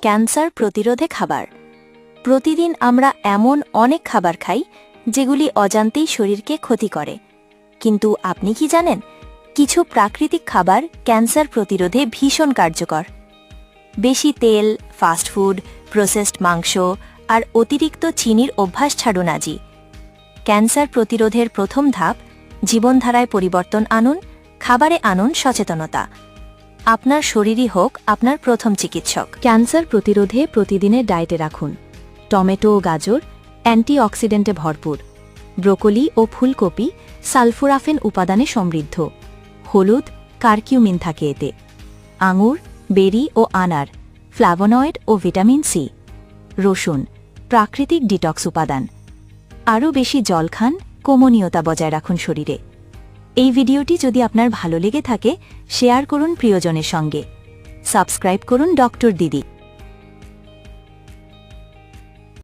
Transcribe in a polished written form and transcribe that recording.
Cancer প্রতিরোধে খাবার। প্রতিদিন আমরা এমন অনেক খাবার খাই যেগুলি অজান্তেই শরীরকে ক্ষতি করে, কিন্তু আপনি কি জানেন কিছু প্রাকৃতিক খাবার ক্যান্সার প্রতিরোধে ভীষণ কার্যকর। বেশি তেল, ফাস্টফুড, প্রসেসড মাংস আর অতিরিক্ত চিনির অভ্যাস ছাড়ুন আজই। ক্যান্সার প্রতিরোধের প্রথম ধাপ, জীবনধারায় পরিবর্তন আনুন, খাবারে আনুন সচেতনতা। আপনার শরীরই হোক আপনার প্রথম চিকিৎসক। ক্যান্সার প্রতিরোধে প্রতিদিনের ডায়েটে রাখুন টমেটো ও গাজর অ্যান্টিঅক্সিডেন্টে ভরপুর, ব্রোকলি ও ফুলকপি সালফোরাফেন উপাদানে সমৃদ্ধ, হলুদ কারকিউমিন থাকে এতে, আঙুর, বেরি ও আনার ফ্ল্যাভোনয়েড ও ভিটামিন সি, রসুন প্রাকৃতিক ডিটক্স উপাদান। আরও বেশি জল খান, কমনীয়তা বজায় রাখুন শরীরে। এই ভিডিওটি যদি আপনার ভালো লেগে থাকে শেয়ার করুন প্রিয়জনের সঙ্গে। সাবস্ক্রাইব করুন ডক্টর দিদি।